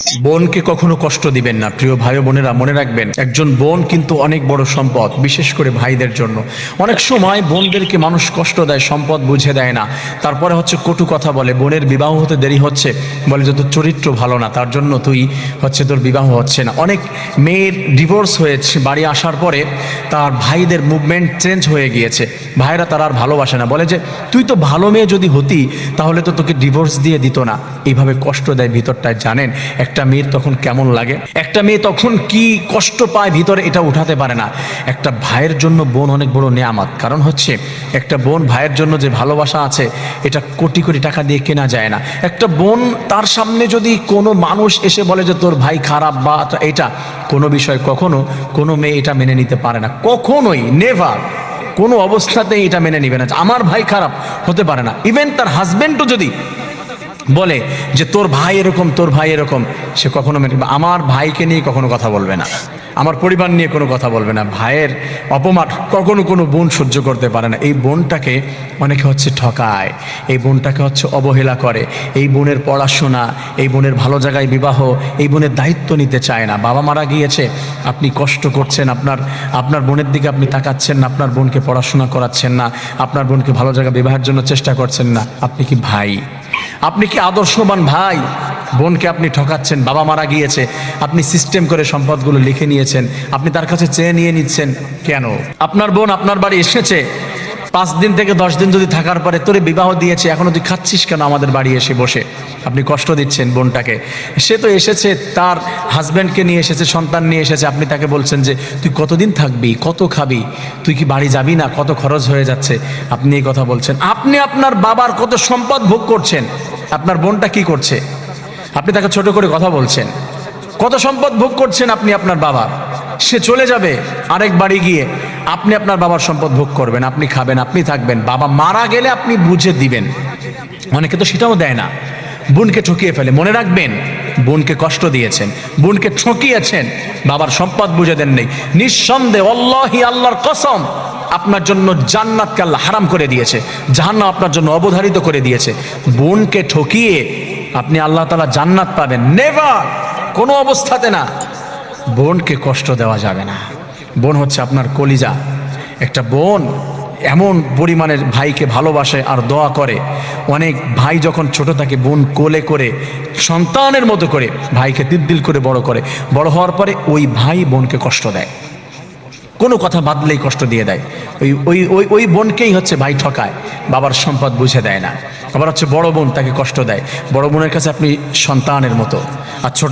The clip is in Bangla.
বোনকে কখনো কষ্ট দিবেন না। প্রিয় ভাই ও বোনেরা, মনে রাখবেন, একজন বোন কিন্তু অনেক বড় সম্পদ, বিশেষ করে ভাইদের জন্য। অনেক সময় বোনদেরকে মানুষ কষ্ট দেয়, সম্পদ বুঝে দেয় না, তারপরে হচ্ছে কটু কথা বলে। বোনের বিবাহ হতে দেরি হচ্ছে, বলে যে তোর চরিত্র ভালো না, তার জন্য তোর বিবাহ হচ্ছে না। অনেক মেয়ের ডিভোর্স হয়েছে, বাড়ি আসার পরে তার ভাইদের মুভমেন্ট চেঞ্জ হয়ে গিয়েছে, ভাইরা তার আর ভালোবাসে না, বলে যে তুই তো ভালো মেয়ে যদি হতি তাহলে তো তোকে ডিভোর্স দিয়ে দিত না। এইভাবে কষ্ট দেয় ভিতরটায়। জানেন একটা মেয়ের তখন কেমন লাগে, একটা মেয়ে তখন কি কষ্ট পায় ভিতরে, এটা উঠাতে পারে না। একটা ভাইয়ের জন্য বোন অনেক বড় নেয়ামত। কারণ হচ্ছে একটা বোন ভাইয়ের জন্য যে ভালোবাসা আছে, এটা কোটি কোটি টাকা দিয়ে কেনা যায় না। একটা বোন, তার সামনে যদি কোনো মানুষ এসে বলে যে তোর ভাই খারাপ বা এটা কোনো বিষয়, কখনো কোনো মেয়ে এটা মেনে নিতে পারে না, কখনোই, নেভার, কোনো অবস্থাতেই এটা মেনে নিবে না। আমার ভাই খারাপ হতে পারে না। ইভেন তার হাজবেন্ডও যদি বলে যে তোর ভাই এরকম, তোর ভাই এরকম, সে কখনো মেনে, আমার ভাইকে নিয়ে কখনো কথা বলবে না, আমার পরিবার নিয়ে কোনো কথা বলবে না। ভাইয়ের অপমান কখনো কোনো বোন সহ্য করতে পারে না। এই বোনটাকে অনেকে হচ্ছে ঠকায়, এই বোনটাকে হচ্ছে অবহেলা করে। এই বোনের পড়াশোনা, এই বোনের ভালো জায়গায় বিবাহ, এই বোনের দায়িত্ব নিতে চায় না। বাবা মারা গিয়েছে, আপনি কষ্ট করছেন, আপনার বোনের দিকে আপনি তাকাচ্ছেন না, আপনার বোনকে পড়াশোনা করাচ্ছেন না, আপনার বোনকে ভালো জায়গায় বিবাহের জন্য চেষ্টা করছেন না। আপনি কি ভাই? আপনি কি আদর্শবান ভাই? বোনকে আপনি ঠকাচ্ছেন। বাবা মারা গিয়েছে, আপনি সিস্টেম করে সম্পদগুলো লিখে নিয়েছেন, আপনি তার কাছে চেয়ে নিয়ে নিচ্ছেন কেন? আপনার বোন আপনার বাড়ি এসেছে, 5 দিন থেকে 10 দিন যদি থাকার পরে তোরে বিবাহ দিয়েছে, এখনো তুই খাচ্ছিস কেন আমাদের বাড়ি এসে বসে? আপনি কষ্ট দিচ্ছেন বোনটাকে। সে তো এসেছে, তার হাজব্যান্ডকে নিয়ে এসেছে, সন্তান নিয়ে এসেছে, আপনি তাকে বলছেন যে তুই কতদিন থাকবি, কত খাবি, তুই কি বাড়ি যাবি না, কত খরচ হয়ে যাচ্ছে, আপনি এই কথা বলছেন। আপনি আপনার বাবার কত সম্পদ ভোগ করছেন, আপনার বোনটা কি করছে? আপনি তাকে ছোট করে কথা বলছেন। কত সম্পদ ভোগ করছেন আপনি আপনার বাবার। সে চলে যাবে আরেক বাড়ি গিয়ে, আপনি আপনার বাবার সম্পদ ভোগ করবেন, আপনি খাবেন, আপনি থাকবেন। বাবা মারা গেলে আপনি বুঝে দিবেন। অনেকে তো সেটাও দেয় না, বোনকে ঠকিয়ে ফেলে। মনে রাখবেন, বোনকে কষ্ট দিয়েছেন, বোনকে ঠকিয়েছেন, বাবার সম্পদ বুঝে দেন নেই, নিঃসন্দেহে আল্লাহি, আল্লাহর কসম, আপনার জন্য জান্নাতকে আল্লাহ হারাম করে দিয়েছে, জাহান্নাম আপনার জন্য অবধারিত করে দিয়েছে। বোনকে ঠকিয়ে আপনি আল্লাহ তাআলা জান্নাত পাবেন? নেভার, কোনো অবস্থাতে না। বোনকে কষ্ট দেওয়া যাবে না। বোন হচ্ছে আপনার কলিজা। একটা বোন এমন পরিমাণের ভাইকে ভালোবাসে আর দোয়া করে। অনেক ভাই যখন ছোট থাকে, বোন কোলে করে সন্তানের মতো করে ভাইকে দিল করে বড় করে। বড় হওয়ার পরে ওই ভাই বোনকে কষ্ট দেয়, কোনো কথা বাদলেই কষ্ট দিয়ে দেয়। ওই বোনকেই হচ্ছে ভাই ঠকায়, বাবার সম্পদ বুঝে দেয় না। আবার হচ্ছে বড় বোন তাকে কষ্ট দেয়। বড় বোনের কাছে আপনি সন্তানের মতো, আর ছোট